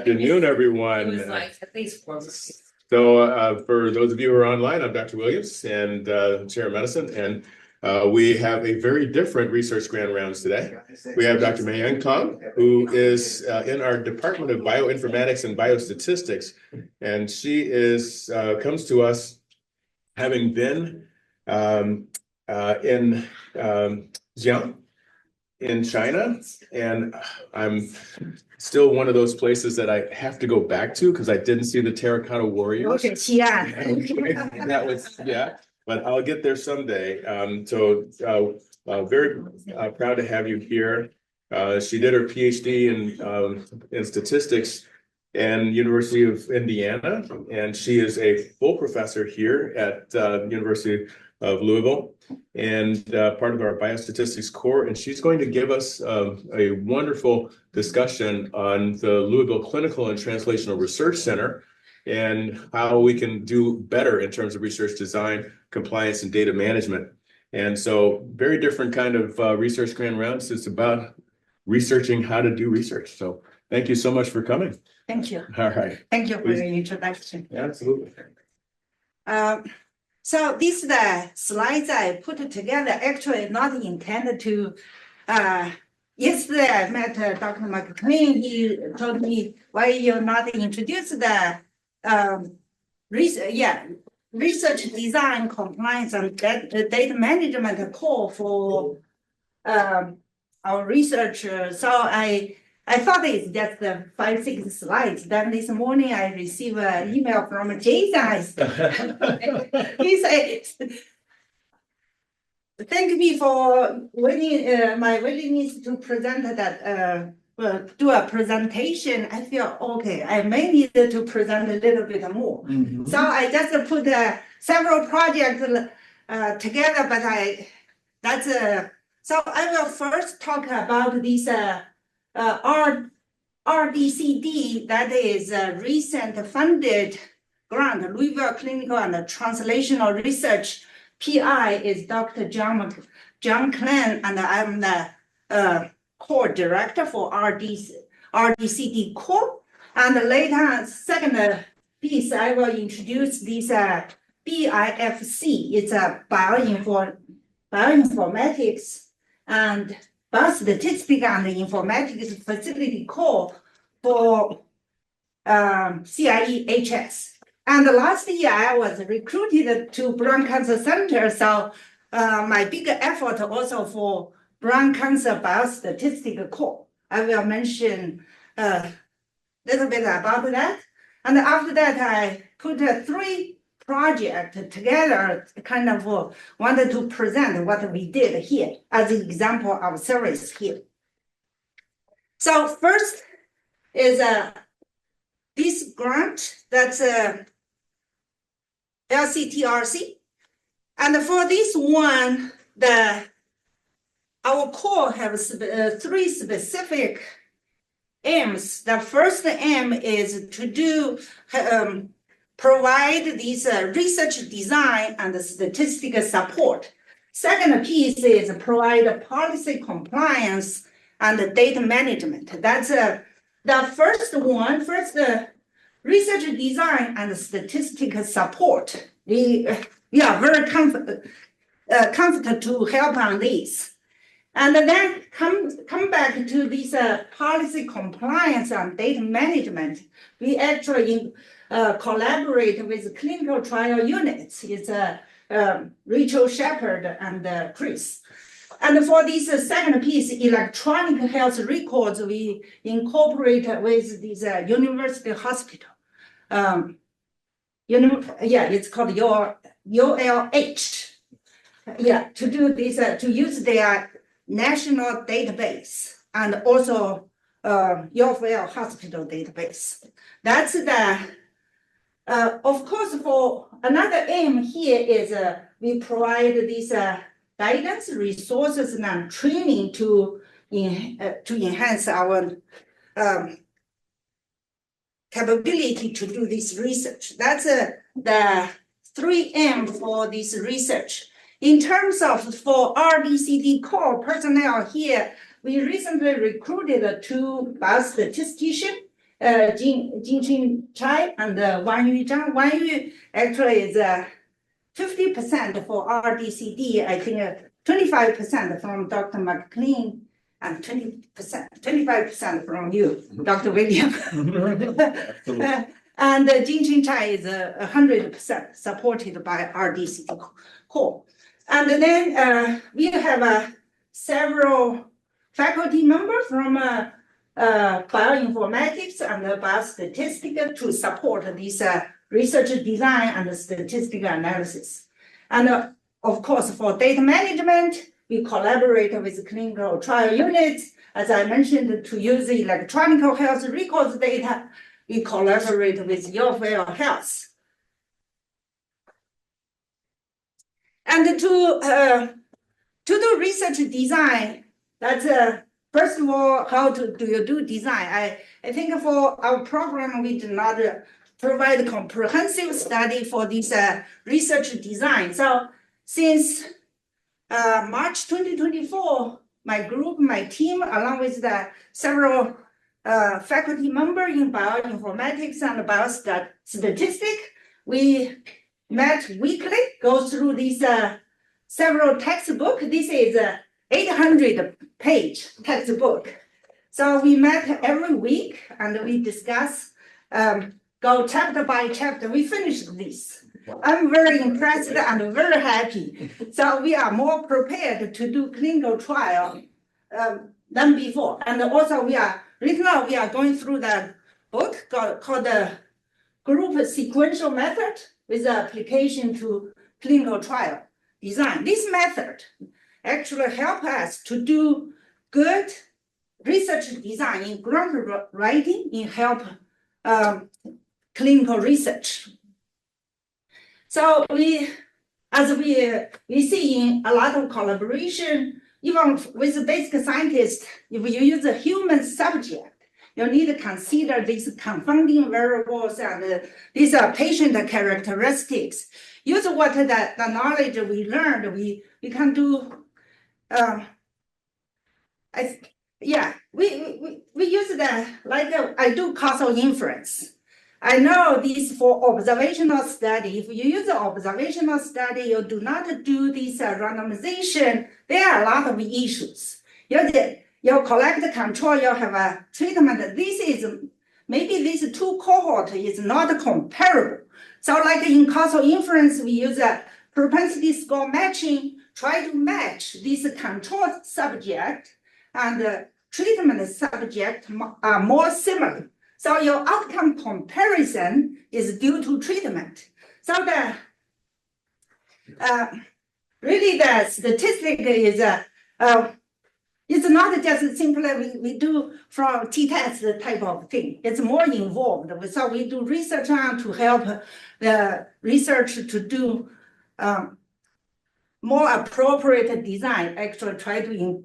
afternoon, everyone. It was like at least close. So for those of you who are online, I'm Dr. Williams and Chair of Medicine, and we have a very different research grand rounds today. We have Dr. Maiying, who is in our Department of Bioinformatics and Biostatistics, and she is comes to us having been in Xi'an in China, and I'm still one of those places that I have to go back to because I didn't see the terracotta warriors. Okay, yeah. That was, yeah, but I'll get there someday. Very proud to have you here. She did her Ph.D. in statistics and University of Indiana, and she is a full professor here at University of Louisville and part of our biostatistics core. And she's going to give us a wonderful discussion on the Louisville Clinical and Translational Research Center and how we can do better in terms of research design, compliance, and data management. And so very different kind of research grand rounds. It's about researching how to do research. So thank you so much for coming. Thank you. All right. Thank you for the introduction. Absolutely. So these are the slides I put together, actually not intended to, yesterday I met Dr. McLean. He told me, why you're not introduce the research design, compliance, and data management core for our research. So I thought it's just 5-6 slides. Then this morning I received an email from Jason. He said, "Thank me for my willingness to present that, do a presentation." I feel okay. I may need to present a little bit more. Mm-hmm. So I just put several projects together, but so I will first talk about this. RDCD, that is a recent funded grant, Louisville Clinical and Translational Research. PI is Dr. John Klein, and I'm the core director for RDCD core. And later, second piece, I will introduce this BIFC. It's a bioinformatics and Biostatistics and Informatics Facility core for CIEHS. And last year I was recruited to Brain Cancer Center, so my big effort also for Brain Cancer Biostatistical core. I will mention a little bit about that. And after that, I put 3 projects together, kind of wanted to present what we did here as an example of service here. So first is this grant, that's LCTRC. And for this one, our core has 3 specific aims. The first aim is to do provide these research design and statistical support. Second piece is provide policy compliance and data management. That's the first one. First, research design and statistical support. We are very confident to help on this. And then come back to this policy compliance and data management. We actually collaborate with clinical trial units. It's Rachel Shepard and Chris. And for this second piece, electronic health records, we incorporate with this university hospital. It's called UofL. Yeah, to do this, to use their national database and also UofL hospital database. That's the, of course, for another aim here is we provide this guidance, resources, and training to enhance our capability to do this research. That's the 3 aims for this research. In terms of for RDCD core personnel here, we recently recruited 2 biostatisticians Jing Chai and Wang Yu Zhang. Wang Yu actually is 50% for RDCD, I think 25% from Dr. McLean, and 25% from you, Dr. William. And Jing Chai is 100% supported by RDCD core. And then we have several faculty members from Bioinformatics and Biostatistics to support this research design and statistical analysis. And of course, for data management, we collaborate with clinical trial units. As I mentioned, to use electronic health records data, we collaborate with UofL Health. And to do research design, that's first of all, how do you do design? I think for our program, we do not provide comprehensive study for this research design. So since March 2024, my group, my team, along with the several faculty members in bioinformatics and biostatistics, we met weekly, go through these several textbooks. This is 800-page textbook. So we met every week and we discuss, go chapter by chapter. We finished this. I'm very impressed and very happy. So we are more prepared to do clinical trial than before. And also right now we are going through the book called the Group Sequential Method with application to clinical trial design. This method actually help us to do good research design in grant writing, in help clinical research. So as we see in a lot of collaboration, even with basic scientists, if you use a human subject, you need to consider these confounding variables and these are patient characteristics. Use what the knowledge we learned, we can do. We use the, like I do causal inference. I know this for observational study. If you use an observational study, you do not do this randomization, there are a lot of issues. You collect the control, you have a treatment. This is, maybe these two cohorts is not comparable. So like in causal inference, we use a propensity score matching, try to match this control subject and treatment subject are more similar. So your outcome comparison is due to treatment. So really the statistic is it's not just simply we do from t-test type of thing. It's more involved. So we do research on to help the research to do more appropriate design, actually try to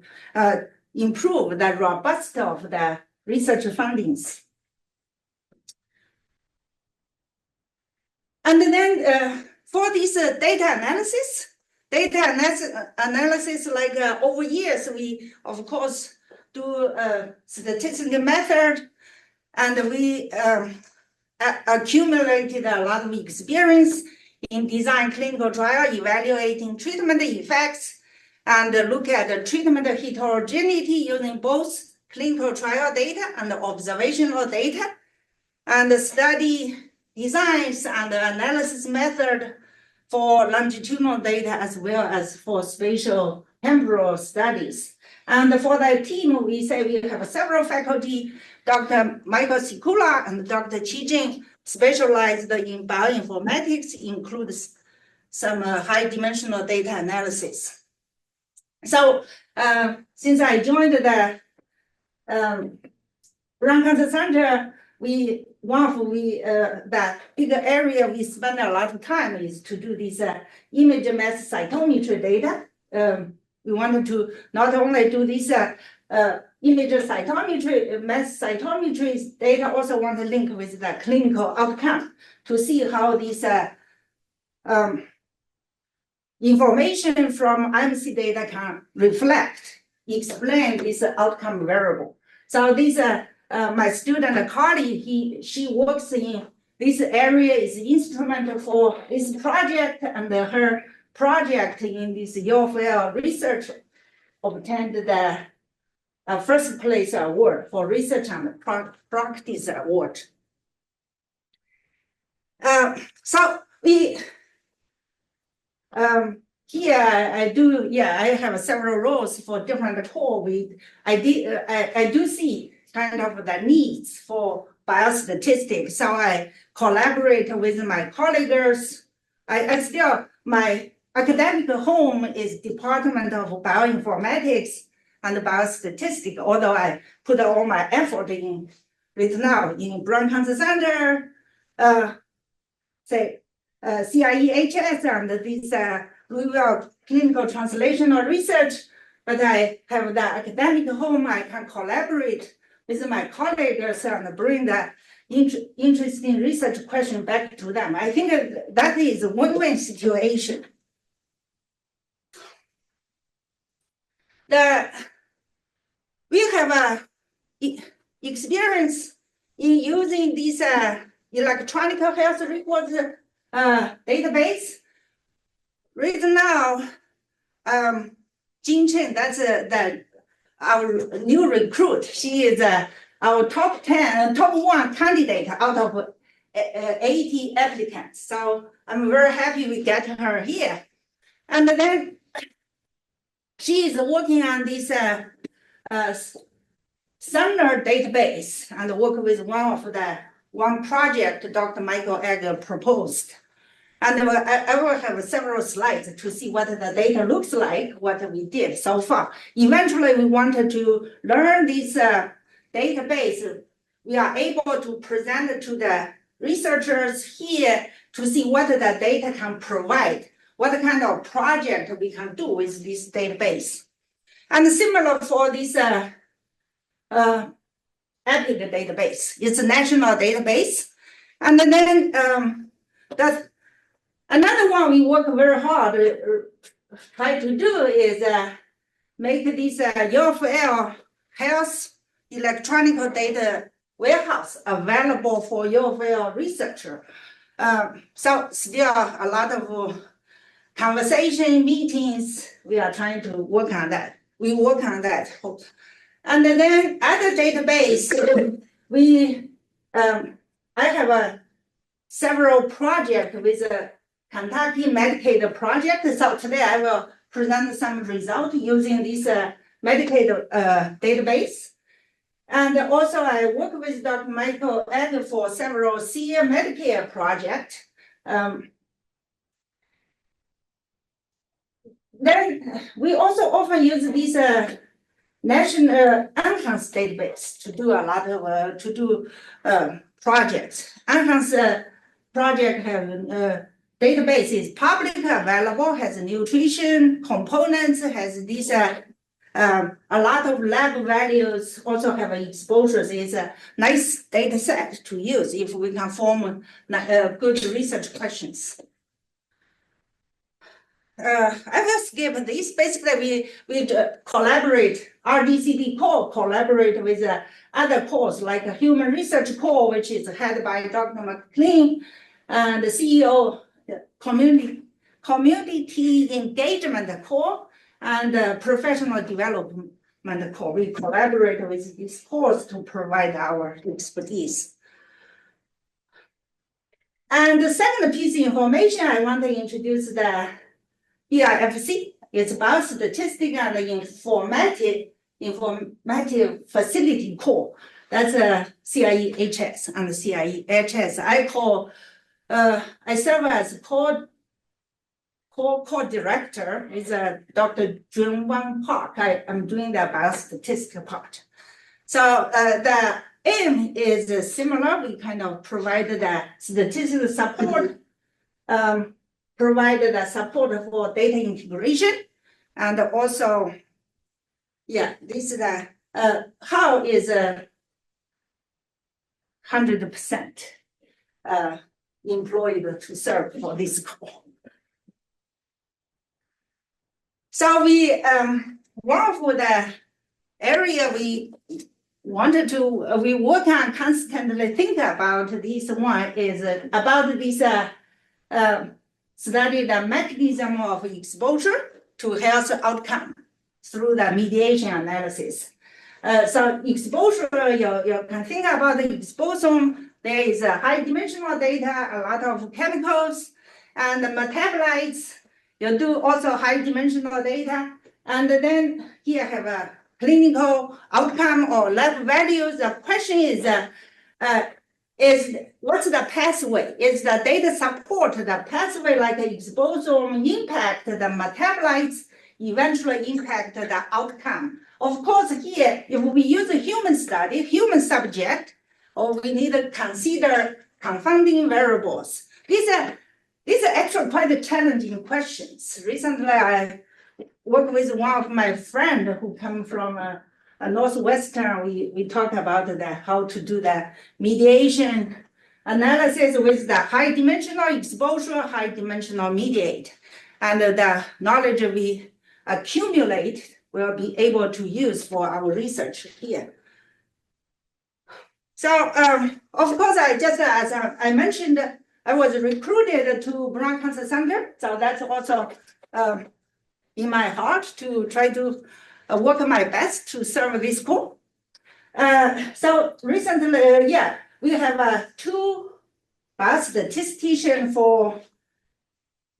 improve the robustness of the research findings. And then for this data analysis like over years, we of course do statistical method, and we accumulated a lot of experience in design clinical trial, evaluating treatment effects, and look at the treatment heterogeneity using both clinical trial data and observational data, and study designs and analysis method for longitudinal data as well as for spatial temporal studies. And for the team, we say we have several faculty, Dr. Michael Sikula and Dr. Qi Jing, specialized in bioinformatics, includes some high dimensional data analysis. So since I joined the Lung Cancer Center, the big area we spend a lot of time is to do this image mass cytometry data. We wanted to not only do this image cytometry, mass cytometry data, also want to link with the clinical outcome to see how this information from IMC data can reflect, explain this outcome variable. So this my student Carly, she works in this area, is instrumental for this project, and her project in this UofL research obtained the first place award for research and practice award. So we here I have several roles for different core. I do see kind of the needs for biostatistics. So I collaborate with my colleagues. My academic home is Department of Bioinformatics and Biostatistics, although I put all my effort in right now in Brown Cancer Center, CIEHS and this Louisville clinical translational research, but I have the academic home. I can collaborate with my colleagues and bring the interesting research question back to them. I think that is a win-win situation. We have experience in using this electronic health records database. Right now, Jing Chen, that's our new recruit. She is our top 1 candidate out of 80 applicants. So I'm very happy we get her here. And then she is working on this Sumner database and work with one project Dr. Michael Egger proposed. And I will have several slides to see what the data looks like, what we did so far. Eventually, we wanted to learn this database. We are able to present it to the researchers here to see what the data can provide, what kind of project we can do with this database. And similar for this EPIC database, it's a national database. And then another one we work very hard try to do is make this UofL health electronic data warehouse available for UofL researcher. So still a lot of conversation meetings. We are trying to work on that. We work on that. And then other database, I have several projects with a Kentucky Medicaid project. So today I will present some results using this Medicaid database. And also I work with Dr. Michael Egger for several senior Medicare projects. Then we also often use this national entrance database to do a lot of projects. Entrance project have database is public available, has nutrition components, has these a lot of lab values, also have exposures. It's a nice data set to use if we can form good research questions. I will skip this. Basically, we collaborate, RDCD core collaborate with other cores like a human research core, which is headed by Dr. McLean, and the CEO, community engagement core, and professional development core. We collaborate with these cores to provide our expertise. And the second piece of information, I want to introduce the BIFC. It's Biostatistics and informative facility core. That's a CIEHS and CIEHS. I serve as core director with Dr. Jun Wang Park. I am doing the biostatistical part. So the aim is similar. We kind of provide the statistical support, provide the support for data integration, and also, this is the how is 100% employed to serve for this core. So we one of the area we wanted to, we work on constantly think about this one is about this study the mechanism of exposure to health outcome through the mediation analysis. So exposure, you can think about the exposome. There is a high dimensional data, a lot of chemicals and the metabolites. You do also high dimensional data. And then here have a clinical outcome or lab values. The question is what's the pathway? Is the data support the pathway like exposome impact the metabolites, eventually impact the outcome? Of course, here, if we use a human study, human subject, or we need to consider confounding variables. These are actually quite challenging questions. Recently, I worked with one of my friends who come from a Northwestern. We talked about how to do the mediation analysis with the high dimensional exposure, high dimensional mediate. And the knowledge we accumulate will be able to use for our research here. So, of course, as I mentioned, I was recruited to Brown Cancer Center. So that's also in my heart to try to work my best to serve this cause. So recently, we have 2 biostatisticians for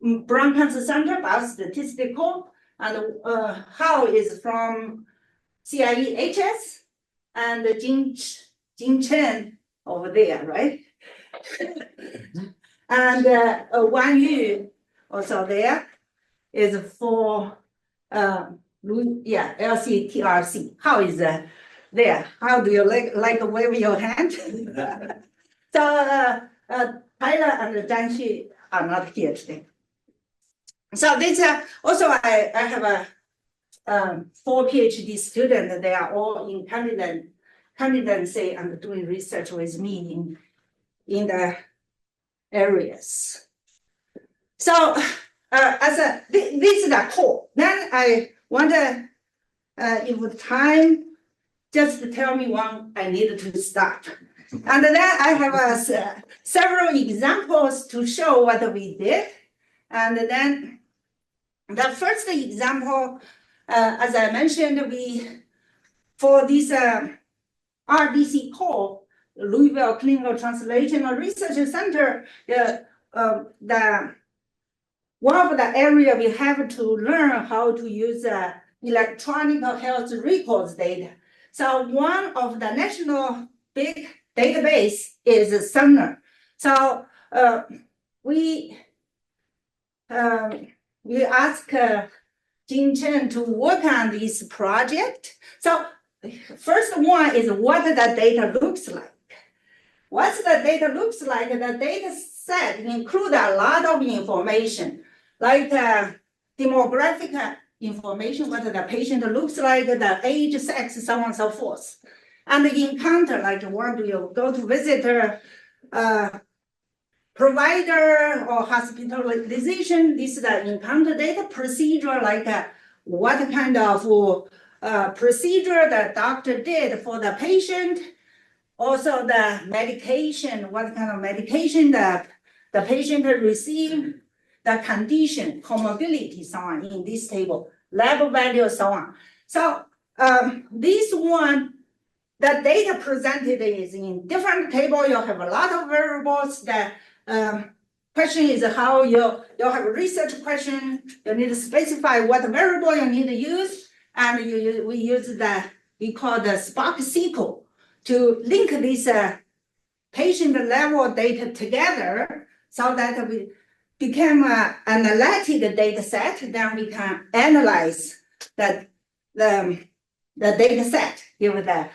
Brown Cancer Center, Biostatistical, and Hao is from CIEHS, and Jing Chen over there, right? And Wang Yu also there is for LCTRC. How is that there? How do you like wave your hand? So Tyler and Zhang Xu are not here today. So this also I have 4 PhD students. They are all in candidacy and doing research with me in the areas. So this is the core. Then I wonder if time just tell me when I need to stop. And then I have several examples to show what we did. And then the first example, as I mentioned, for this RDC core, Louisville Clinical Translational Research Center, one of the area we have to learn how to use electronic health records data. So one of the national big database is Cerner. So we ask Jing Chen to work on this project. So first one is what the data looks like. What the data looks like, the data set include a lot of information, like demographic information, what the patient looks like, the age, sex, so on and so forth. And the encounter, like where do you go to visit provider or hospitalization, this is the encounter data. Procedure, like what kind of procedure the doctor did for the patient. Also the medication, what kind of medication the patient received, the condition, comorbidity, so on in this table, lab value, so on. So this one, the data presented is in different table. You have a lot of variables. The question is how you have a research question. You need to specify what variable you need to use, and we call the Spark SQL to link this patient level data together so that we become an analytic data set. Then we can analyze the data set, give the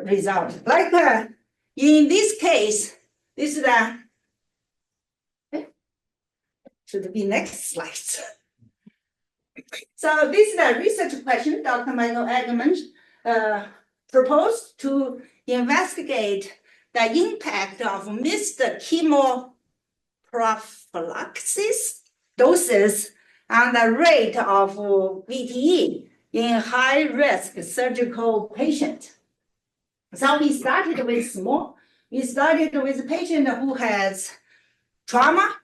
result. Like in this case, this is the, should be next slide. So this is the research question Dr. Michael Eggman proposed to investigate the impact of missed chemoprophylaxis doses on the rate of VTE in high-risk surgical patients. So we started with small. We started with a patient who has trauma,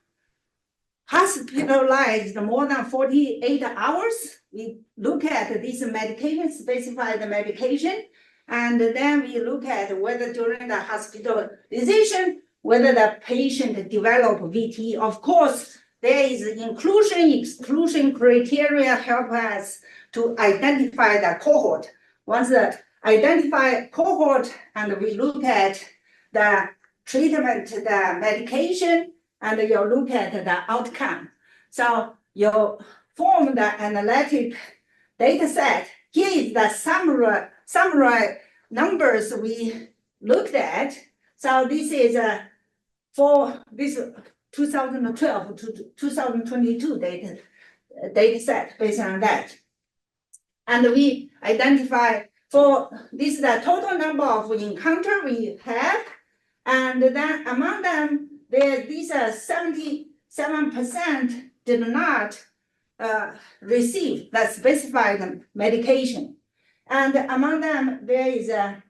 hospitalized more than 48 hours. We look at this medication, specify the medication, and then we look at whether during the hospitalization, whether the patient develop VTE. Of course, there is inclusion, exclusion criteria help us to identify the cohort. Once the identify cohort and we look at the treatment, the medication, and you look at the outcome. So you form the analytic data set. Here is the summary numbers we looked at. So this is for this 2012 to 2022 data set based on that. And we identify for this is the total number of encounter we have, and then among them, these are 77% did not receive the specified medication. And among them, there is a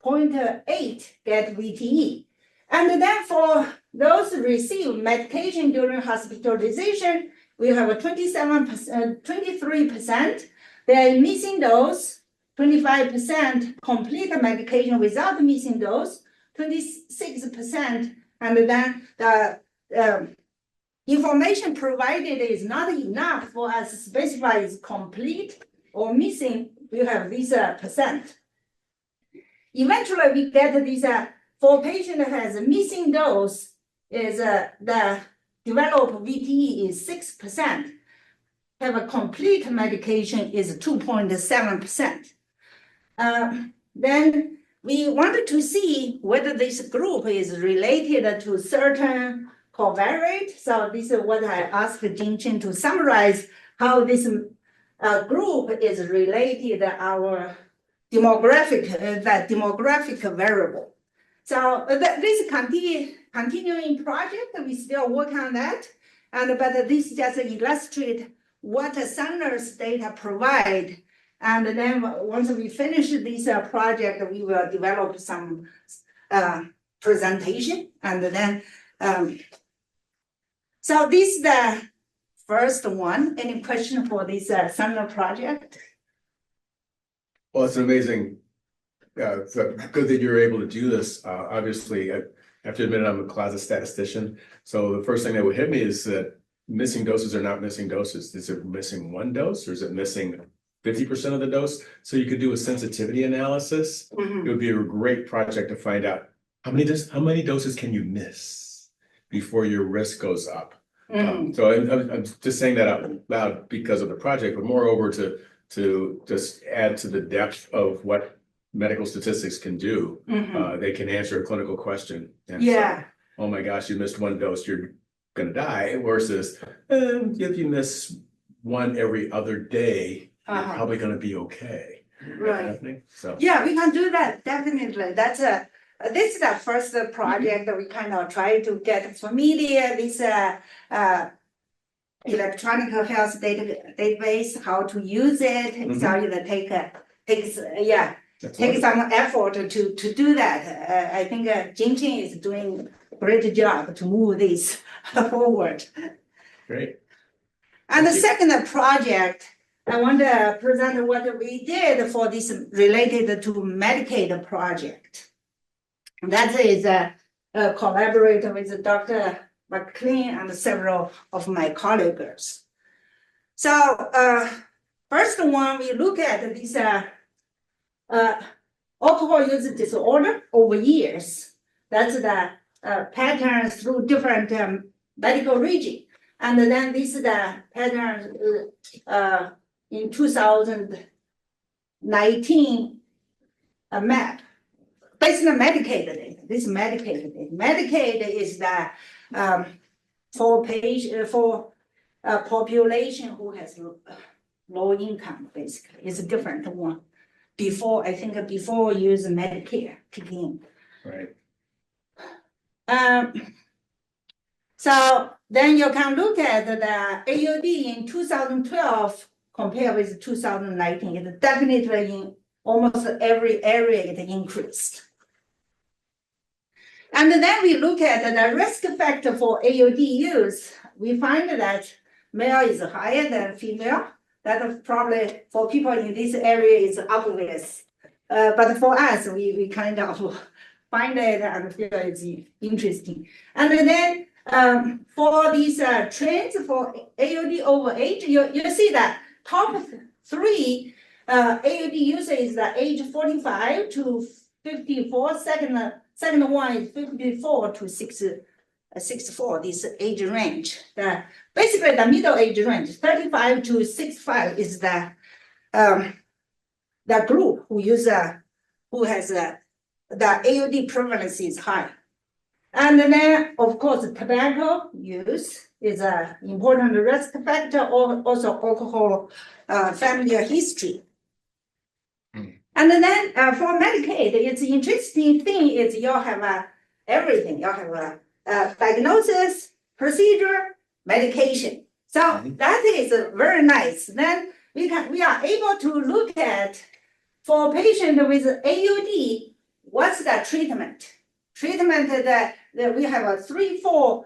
0.8 get VTE. And then for those receive medication during hospitalization, we have a 23%. They are missing dose, 25% complete medication without missing dose, 26%. And then the information provided is not enough for us to specify is complete or missing. We have this percent. Eventually, we get this for patient has a missing dose is the developed VTE is 6%. Have a complete medication is 2.7%. Then we wanted to see whether this group is related to certain covariate. So this is what I asked Jingchen to summarize how this group is related our demographic, the demographic variable. So this continuing project, we still work on that. But this just illustrates what Sanders data provide. And then once we finish this project, we will develop some presentation. And then, so this is the first one. Any question for this Sanders project? Well, it's amazing. It's good that you're able to do this. Obviously, I have to admit I'm a closet statistician. So the first thing that would hit me is that missing doses are not missing doses. Is it missing one dose or is it missing 50% of the dose? So you could do a sensitivity analysis. It would be a great project to find out how many doses can you miss before your risk goes up. So I'm just saying that out loud because of the project, but moreover to just add to the depth of what medical statistics can do. They can answer a clinical question. And so, oh my gosh, you missed one dose, you're gonna die. Versus if you miss one every other day, you're probably gonna be okay. Right. So yeah, we can do that, definitely. That's this is the first project that we kind of try to get familiar with electronic health database, how to use it. So it takes some effort to do that. I think Jingchen is doing a great job to move this forward. great. And the second project, I want to present what we did for this related to Medicaid project. That is collaborate with Dr. McLean and several of my colleagues. So first one, we look at this alcohol use disorder over years. That's the pattern through different medical region. And then this is the pattern in 2019 map. Based on Medicaid data, this Medicaid data. Medicaid is the for population who has low income, basically. It's a different one. Before, I think before use Medicare kick in. Right. So then you can look at the AUD in 2012 compared with 2019. It's definitely almost every area it increased. And then we look at the risk factor for AOD use. We find that male is higher than female. That probably for people in this area is obvious. But for us, we kind of find it and feel it's interesting. And then for these trends for AOD over age, you see that top three AOD user is the age 45 to 54. Second one is 54 to 64, this age range. Basically, the middle age range, 35 to 65, is the group who has the AOD prevalence is high. And then, of course, tobacco use is an important risk factor, or also alcohol family history. And then for Medicaid, it's interesting thing is you have everything. You have a diagnosis, procedure, medication. So that is very nice. Then we are able to look at for patient with AOD, what's the treatment? Treatment that we have a 3-4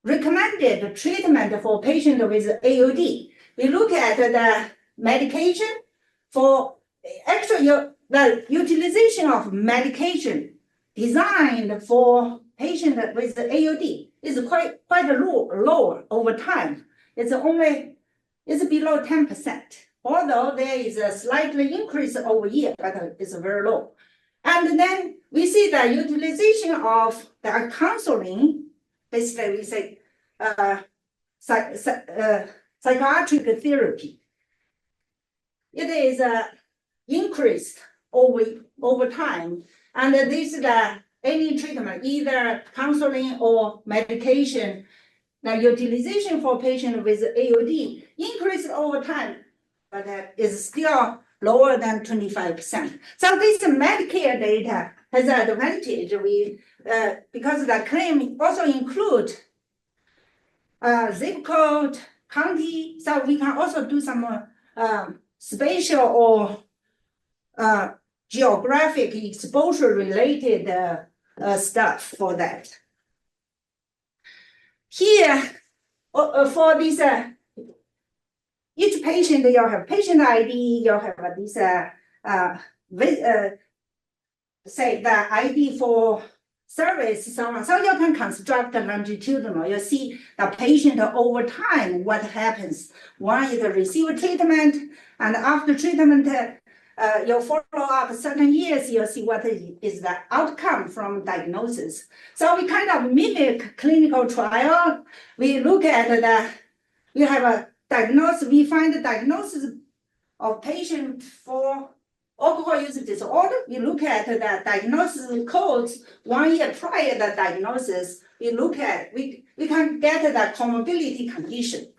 recommended treatment for patient with AOD. We look at the medication. For actually, the utilization of medication designed for patient with AOD is quite low over time. It's below 10%. Although there is a slightly increase over year, but it's very low. And then we see the utilization of the counseling. Basically, we say psychiatric therapy. It is increased over time, and this is any treatment, either counseling or medication. The utilization for patients with AOD increased over time, but is still lower than 25%. So this Medicare data has an advantage. Because the claim also include zip code, county, so we can also do some spatial or geographic exposure related stuff for that. Here, for this, each patient, you have patient ID, you have this, say the ID for service, so on. So you can construct the longitudinal. You see the patient over time, what happens. One is receive treatment, and after treatment, you follow up certain years, you'll see what is the outcome from diagnosis. So we kind of mimic clinical trial. We look at we have a diagnosis, we find the diagnosis of patient for alcohol use disorder. We look at the diagnosis codes 1 year prior to the diagnosis. We can get the comorbidity condition.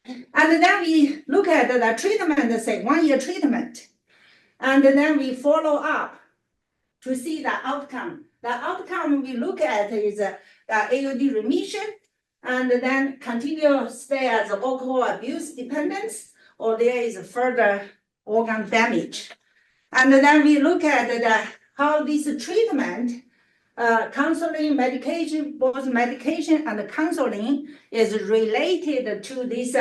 And then we look at the treatment, say 1 year treatment. And then we follow up to see the outcome. The outcome we look at is the AOD remission, and then continue stay as alcohol abuse dependence, or there is further organ damage. And then we look at how this treatment, counseling, medication, both medication and counseling is related to this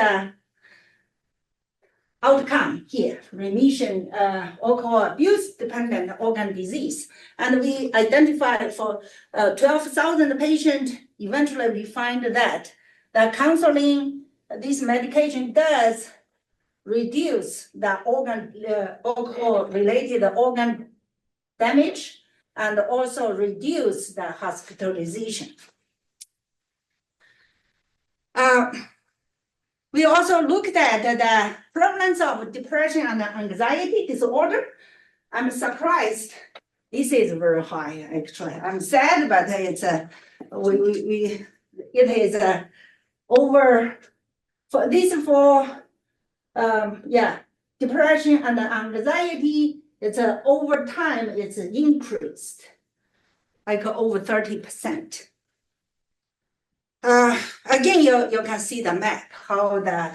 outcome here, remission, alcohol abuse dependent organ disease. And we identified for 12,000 patients, eventually we find that the counseling, this medication does reduce the organ, alcohol-related organ damage, and also reduce the hospitalization. We also looked at the prevalence of depression and anxiety disorder. I'm surprised. This is very high, actually. I'm sad, but it's it is over for this depression and anxiety. It's over time. It's increased, like over 30%. Again, you can see the map, how the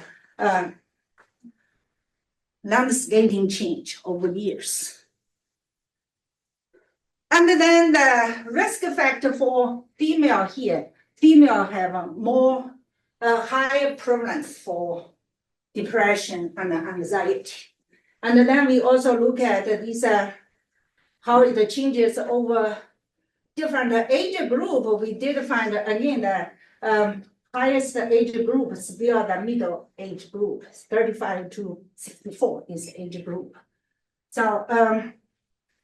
landscaping change over years. And then the risk factor for female here, female have a more higher prevalence for depression and anxiety. And then we also look at these how it changes over different age group. We did find again the highest age group is still the middle age group, 35 to 64 is age group. So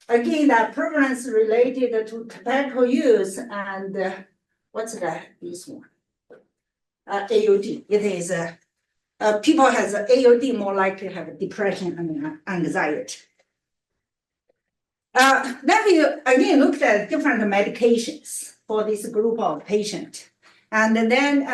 again, the prevalence related to tobacco use and what's that? This one, AOD. It is people has AOD more likely to have depression and anxiety. Then we again looked at different medications for this group of patients. And then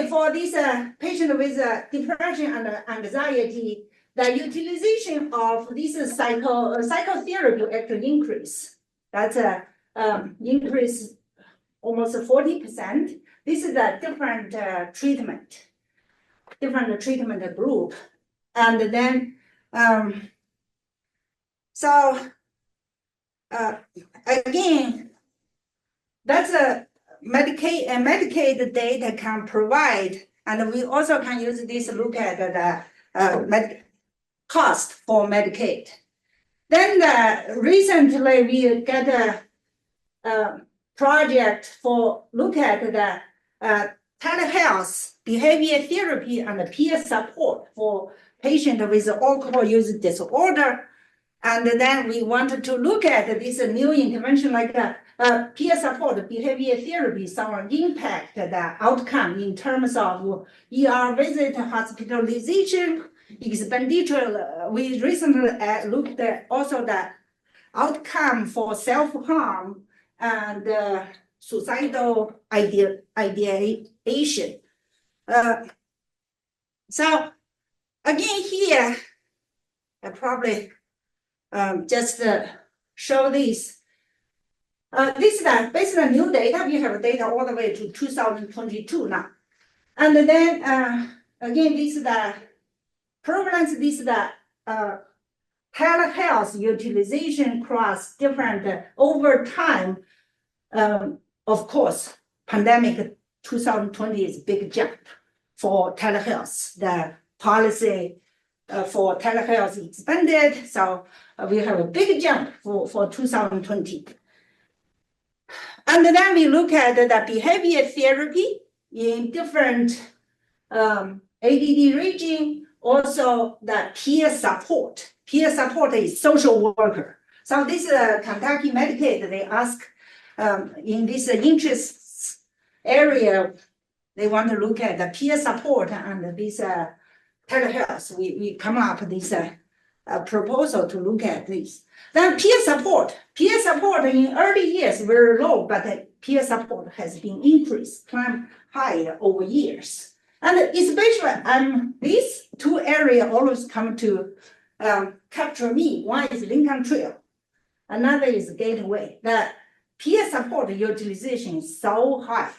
for this patient with depression and anxiety, the utilization of this psychotherapy actually increase. That's increase almost 40%. This is a different treatment group. And then again, that's a Medicaid data can provide, and we also can use this to look at the cost for Medicaid. Then recently we get a project for look at the telehealth, behavior therapy, and peer support for patients with alcohol use disorder. And then we wanted to look at this new intervention like peer support, behavior therapy, some impact the outcome in terms of ER visit, hospitalization, expenditure. We recently looked at also the outcome for self-harm and suicidal ideation. So again here, I probably just show this. This is based on new data. We have data all the way to 2022 now. And then again, this is the prevalence, this is the telehealth utilization across different over time. Of course, pandemic 2020 is a big jump for telehealth. The policy for telehealth expanded, so we have a big jump for 2020. And then we look at the behavior therapy in different ADD region, also the peer support. Peer support is social worker. So this Kentucky Medicaid, they ask in this interests area, they want to look at the peer support and this telehealth. We come up with this proposal to look at this. Then peer support in early years very low, but peer support has been increased, climbed higher over years. And especially these two areas always come to capture me. One is Lincoln Trail, another is Gateway. The peer support utilization is so high.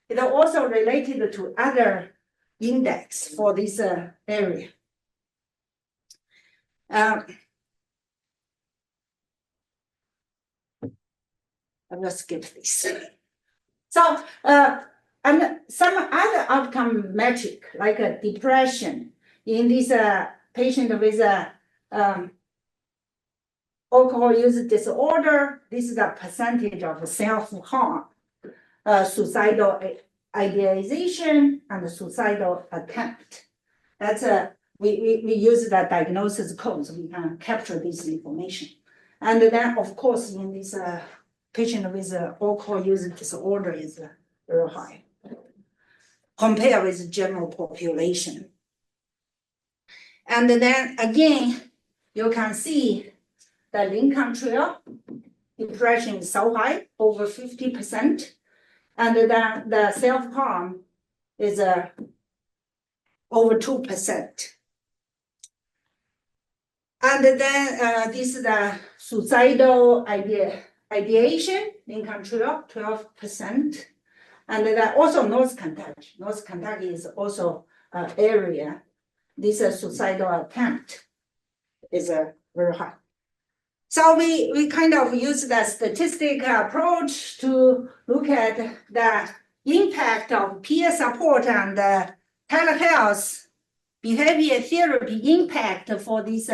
It is also related to other index for this area. I will skip this. So, and some other outcome metric like depression in this patient with alcohol use disorder. This is the percentage of self-harm, suicidal ideation, and suicidal attempt. That's we use the diagnosis codes. We can capture this information. And then, of course, in this patient with alcohol use disorder is very high compared with general population. And then again, you can see the Lincoln Trail depression is so high, over 50%, and then the self-harm is over 2%. And then this is the suicidal ideation, Lincoln Trail, 12%. And then also North Kentucky. North Kentucky is also area. this suicidal attempt is very high. So we kind of use the statistic approach to look at the impact of peer support and telehealth behavior therapy impact for this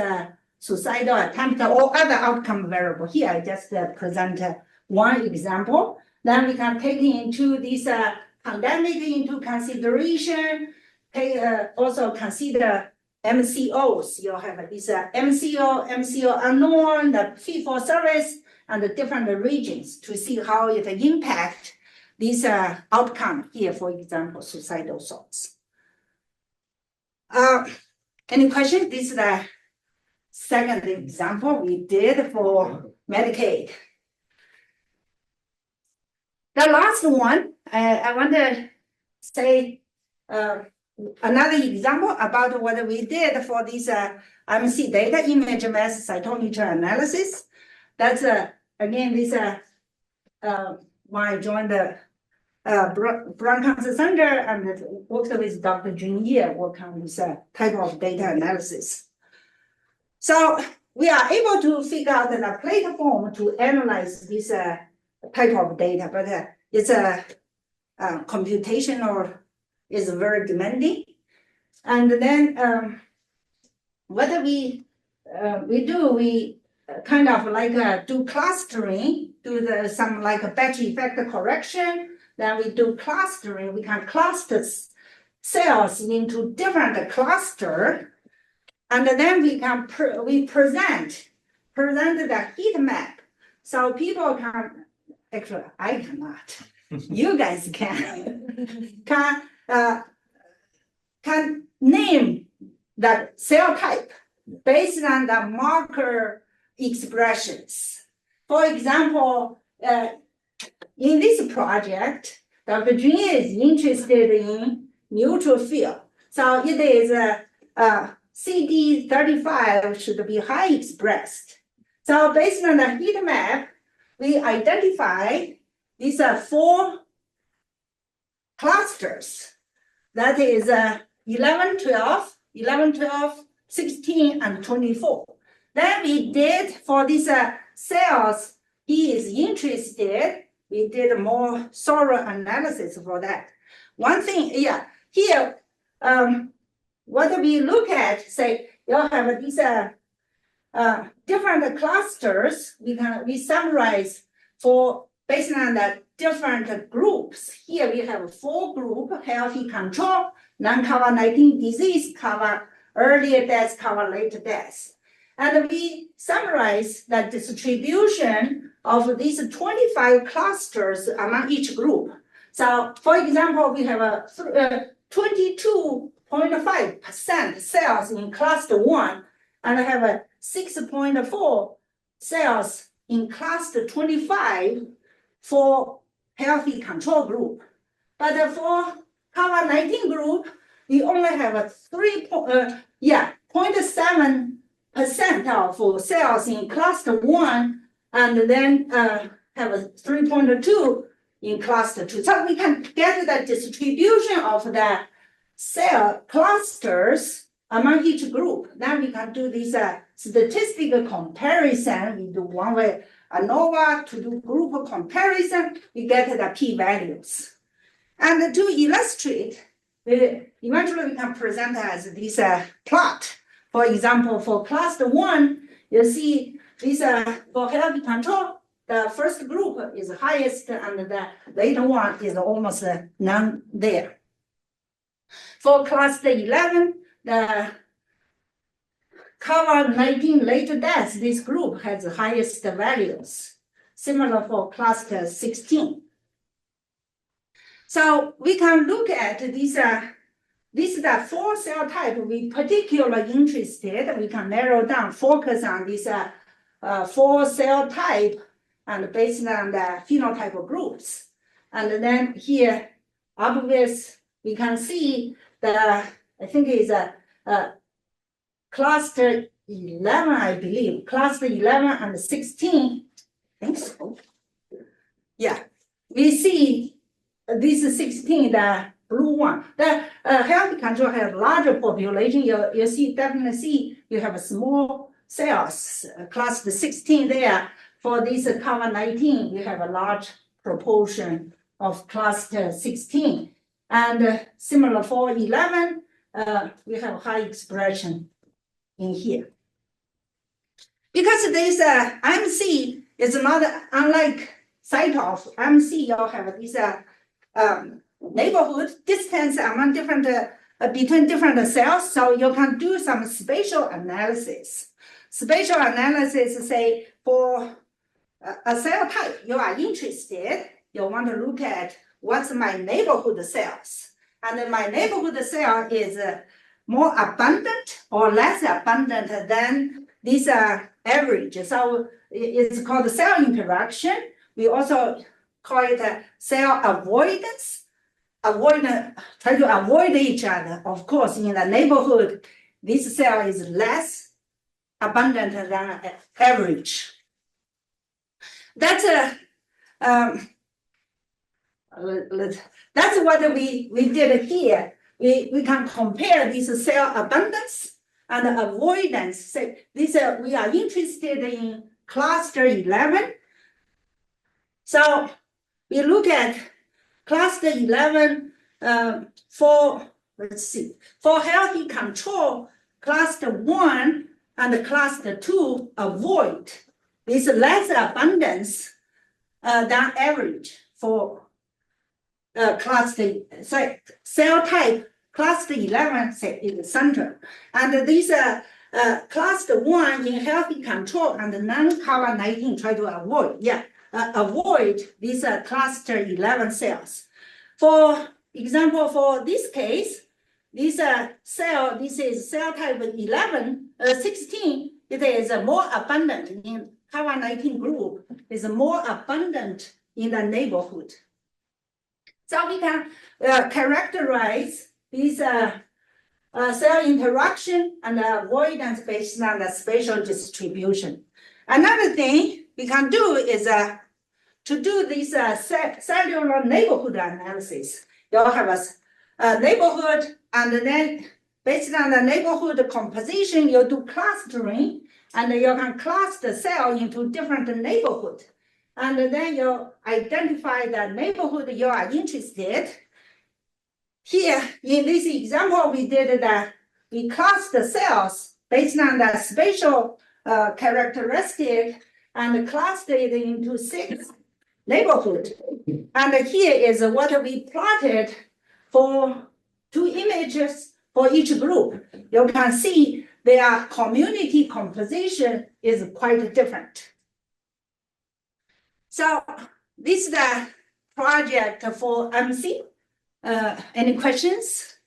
suicidal attempt or other outcome variable. Here, I just present one example. Then we can take into this pandemic into consideration, also consider MCOs. You have this MCO unknown, the fee for service, and the different regions to see how it impact this outcome here, for example, suicidal thoughts. Any questions? This is the second example we did for Medicaid. The last one, I want to say another example about what we did for this MC data image mass cytometry analysis. That's again this when I joined the Brown Cancer Center and worked with Dr. Jun Ye, work on this type of data analysis. So we are able to figure out the platform to analyze this type of data, but it's a computational is very demanding. And then what we do, we kind of like do clustering, do some like a batch effect correction. Then we do clustering. We can cluster cells into different cluster, and then we can present the heat map, so people can actually I cannot. You guys can name the cell type based on the marker expressions. For example, in this project, Dr. Jun is interested in neutrophil. So it is CD35 should be high expressed. So based on the heat map, we identify these 4 clusters. That is 11, 12, 16, and 24. Then we did for these cells he is interested, we did more thorough analysis for that. One thing, here, what we look at, say, you have these different clusters, we summarize for based on the different groups. Here we have 4 groups: healthy control, non-COVID-19 disease, cover earlier deaths, cover later deaths. And we summarize the distribution of these 25 clusters among each group. So for example, we have a 22.5% cells in cluster 1, and I have a 6.4 cells in cluster 25 for healthy control group. But for COVID-19 group, we only have a 0.7% of cells in cluster 1, and then have a 3.2 in cluster 2. So we can get the distribution of the cell clusters among each group. Then we can do this statistical comparison. We do one-way ANOVA to do group comparison. We get the p-values. And to illustrate, eventually we can present as this plot. For example, for cluster 1, you see this for healthy control, the first group is highest and the later one is almost none there. For cluster 11, the COVID-19 later deaths, this group has the highest values. Similar for cluster 16. So we can look at these this is the 4 cell type we particularly interested. We can narrow down, focus on this 4 cell type and based on the phenotype groups. And then here, obvious, we can see the, I think it's cluster 11, I believe, cluster 11 and 16, I think so. Yeah, we see this 16, the blue one. The healthy control has larger population. You see, definitely see you have a small cells, cluster 16 there. For this COVID-19, you have a large proportion of cluster 16. And similar for 11, we have high expression in here. Because this MC is not unlike cytoph, MC, you have this neighborhood distance among different, between different cells, so you can do some spatial analysis. Spatial analysis, say, for a cell type you are interested, you want to look at what's my neighborhood cells. And my neighborhood cell is more abundant or less abundant than this average. So it's called cell interaction. We also call it cell avoidance. Try to avoid each other. Of course, in the neighborhood, this cell is less abundant than average. That's what we did here. We can compare this cell abundance and avoidance. Say this we are interested in cluster 11. So we look at cluster 11 for, let's see, for healthy control, cluster 1 and cluster 2 avoid this less abundance than average for cluster, say, cell type cluster 11 say is the center. And this cluster 1 in healthy control and non-COVID-19 try to avoid, avoid these cluster 11 cells. For example, for this case, this cell, this is cell type 16, it is more abundant in COVID-19 group, is more abundant in the neighborhood. So we can characterize these cell interaction and avoidance based on the spatial distribution. Another thing we can do is to do this cellular neighborhood analysis. You have a neighborhood, and then based on the neighborhood composition, you do clustering, and you can cluster cell into different neighborhoods. And then you identify the neighborhood you are interested. Here, in this example, we did that we cluster cells based on the spatial characteristic and cluster it into 6 neighborhoods. And here is what we plotted for 2 images for each group. You can see their community composition is quite different. So this is the project for MC. Any questions?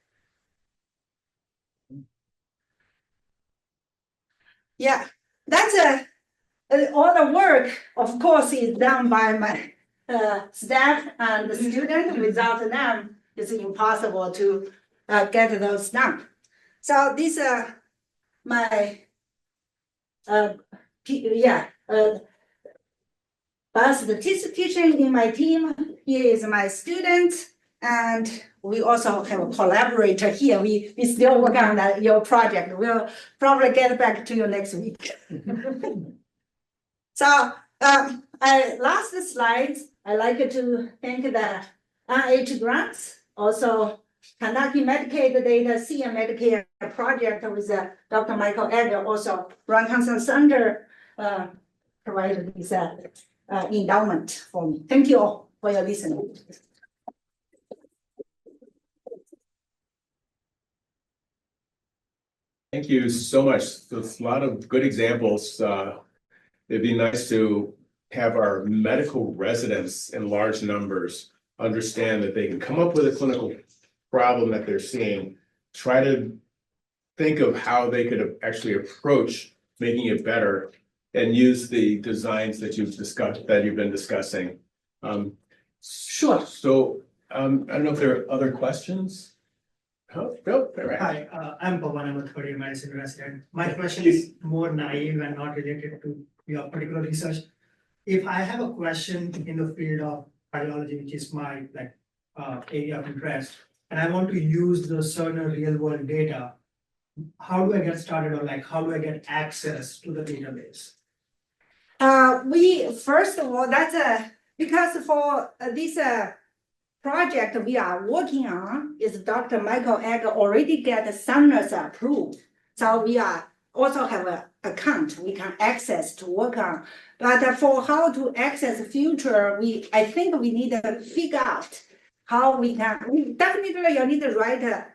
Yeah, that's all the work, of course, is done by my staff and the student. Without them, it's impossible to get those done. So these are my biostatistician in my team. Here is my student, and we also have a collaborator here. We still work on your project. We'll probably get back to you next week. So last slides, I like to thank the NIH grants, also Kentucky Medicaid data, CM Medicare project with Dr. Michael Edgar, also Run Cancer Center provided this endowment for me. Thank you all for your listening. Thank you so much. There's a lot of good examples. It'd be nice to have our medical residents in large numbers understand that they can come up with a clinical problem that they're seeing, try to think of how they could actually approach making it better, and use the designs that you've discussed, that you've been discussing. Sure. So I don't know if there are other questions. Oh, Bill, all right. Hi, I'm Pawan. I'm a third-year medicine resident. My question is more naive and not related to your particular research. If I have a question in the field of cardiology, which is my area of interest, and I want to use the Cerner real world data, how do I get started, or like, how do I get access to the database? We, first of all, because for this project we are working on is Dr. Michael Egg already get Sumner's approved. So we are also have an account we can access to work on. But for how to access future, I think we need to figure out how we definitely you need to write a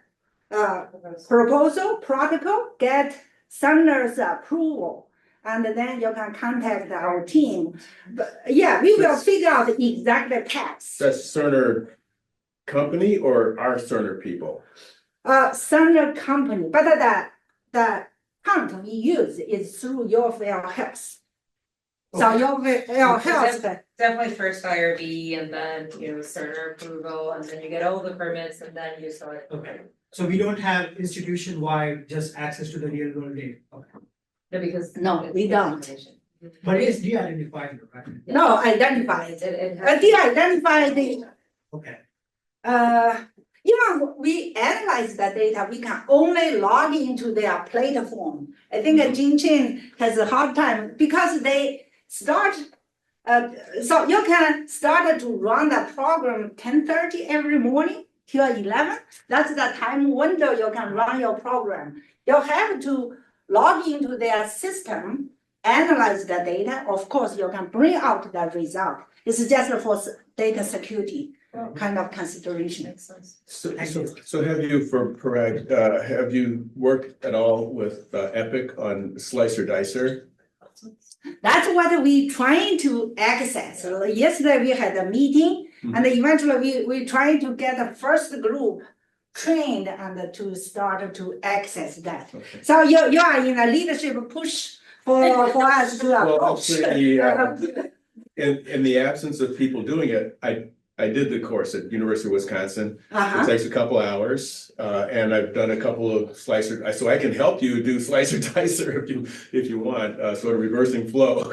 proposal, protocol, get Sumner's approval. And then you can contact our team. But yeah, we will figure out the exact path. That's Cerner company or our Cerner people? Sumner company, but the account we use is through UofL Health. So UofL Health, Definitely first IRB and then, Cerner approval, and then you get all the permits and then you start. Okay, so we don't have institution-wide just access to the real world data, okay. No, because. No, it's we don't. information. But it's de-identified, right? no, identified. It has- De-identified, Okay, even we analyze the data, we can only log into their platform. I think Jin Chin has a hard time because they start, so you can start to run the program 10:30 every morning till 11. That's the time window you can run your program. You have to log into their system, analyze the data. Of course, you can bring out the result. It's just for data security kind of consideration. Makes sense. So have you, for Parag, have you worked at all with Epic on slicer dicer? That's what we trying to access. Yesterday we had a meeting and eventually we trying to get the first group trained and to start to access that. Okay. So you are in a leadership push for us to Well, approach. actually, in the absence of people doing it, I did the course at University of Wisconsin. It takes a couple hours, and I've done a couple of slicer, so I can help you do slicer dicer if you want, sort of reversing flow.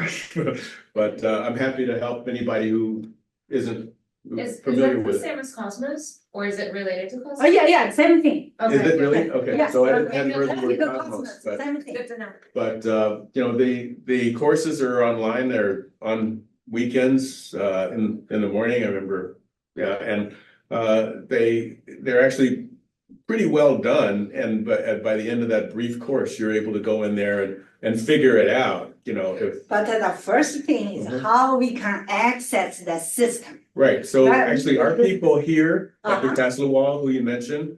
But I'm happy to help anybody who isn't Is familiar that the with it. same as Cosmos, or is it related to Cosmos? Oh, yeah, same thing. Is it really? Okay, Yes, so I okay, hadn't heard the word The Cosmos, Cosmos, but. same thing. Good to know. But the courses are online, they're on weekends, in the morning, I remember. Yeah, and they're actually pretty well done, and by the end of that brief course, you're able to go in there and figure it out, if. But the first thing is how we can access the system. Right, so That- actually our people here, Dr. Uh-huh. Tasselwall, who you mentioned,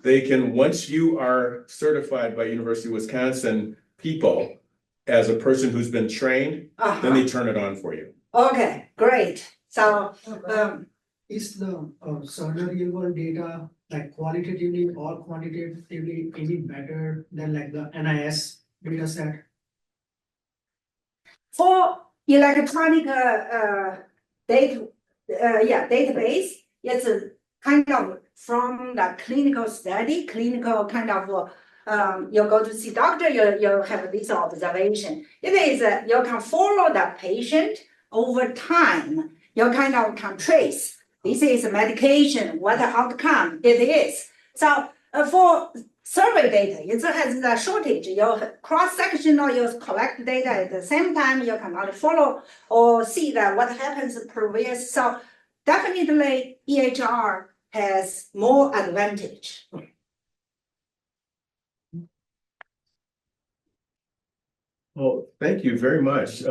they can, once you are certified by University of Wisconsin people as a person who's been trained, then they turn it on for you. Okay, great. So, is the Cerner real world data like qualitatively or quantitatively any better than like the NIS data set? for electronic database, it's a kind of from the clinical study, clinical kind of you go to see doctor, you have this observation. It is you can follow the patient over time. You kind of can trace. This is medication, what outcome it is. So for survey data, it has a shortage. You cross-sectional, you collect data at the same time, you cannot follow or see that what happens previous. So definitely EHR has more advantage. Well, thank you very much.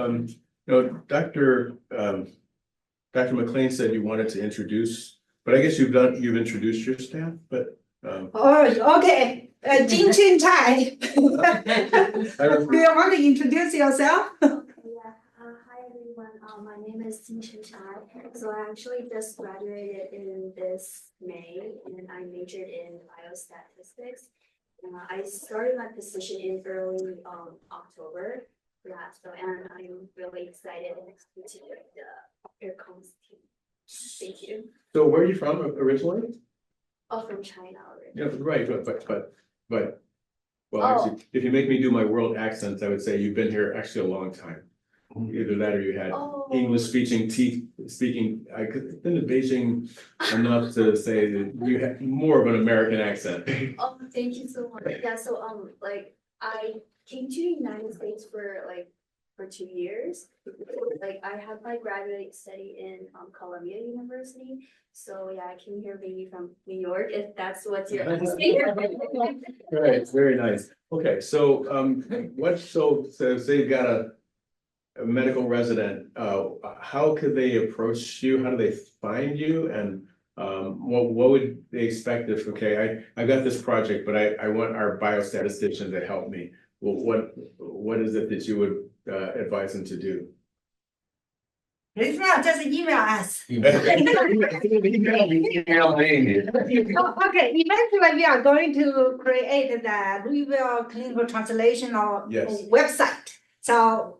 Dr. McLean said you wanted to introduce, but I guess you've introduced your staff, but. Oh, okay. Jin Chin Tai. Do you want to introduce yourself? Hi everyone. My name is Jin Chen Chai. So I actually just graduated in this May, and I majored in biostatistics. I started my position in early October. Yeah. So and I'm really excited to join the Aircoms team. Thank you. So where are you from originally? Oh, from China already. Yeah, right, well, actually, if you make me do my world accents, I would say you've been here actually a long time. Either that or you had Oh. English speaking, I could, been to Beijing enough to say that you have more of an American accent. Oh, thank you so much. Yeah, so like I came to the United States for 2 years. Like I have my graduate study in Columbia University. So yeah, I came here maybe from New York, if that's what you're asking. Right, very nice. Okay, so so say you've got a medical resident, how could they approach you? How do they find you? And what would they expect if, okay, I got this project, but I want our biostatistician to help me. Well, what is it that you would advise them to do? If not, just email us. Okay, eventually we are going to create the Louisville clinical translational Yes. website. So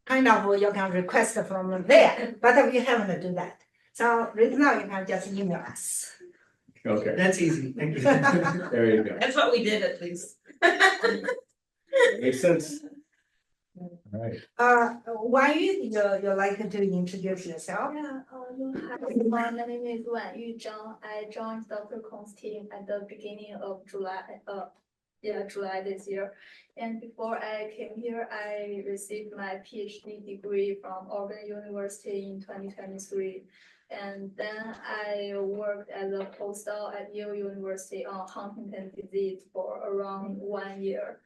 kind of you can request from there, but we haven't do that. So right now you can just email us. Okay, That's easy, thank you. there you go. That's what we did at least. Makes sense. All right. Why you like to introduce yourself? Yeah, hi, my name is Yu Zhang. I joined Dr. Kong's team at the beginning of July, July this year. And before I came here, I received my Ph.D. degree from Oregon University in 2023. And then I worked as a postdoc at Yale University on Huntington disease for around 1 year.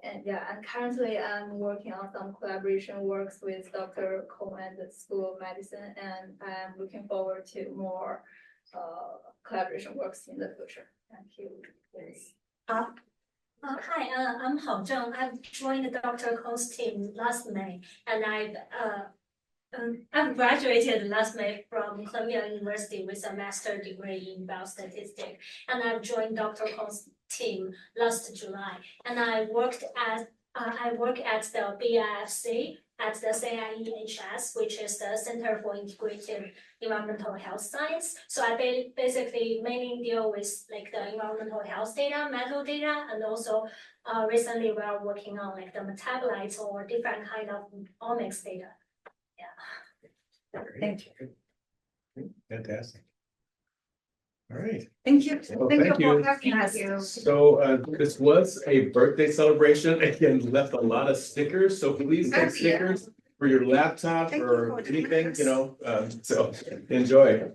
And yeah, and currently I'm working on some collaboration works with Dr. Kong at the School of Medicine, and I'm looking forward to more collaboration works in the future. Thank you. Yes. Hi, I'm Hao Zheng. I've joined Dr. Kong's team last May, and I've graduated last May from Columbia University with a master's degree in biostatistics, and I've joined Dr. Kong's team last July, and I work at the BIFC at the CIEHS, which is the Center for Integrative Environmental Health Science. So I basically mainly deal with like the environmental health data, medical data, and also recently we are working on like the metabolites or different kind of omics data. Thank you. Fantastic. All right. Thank you. Well, Thank thank you you. for having us. So this was a birthday celebration. Again, left a lot of stickers. So please take stickers for your laptop Thank you or for anything, joining us. so enjoy.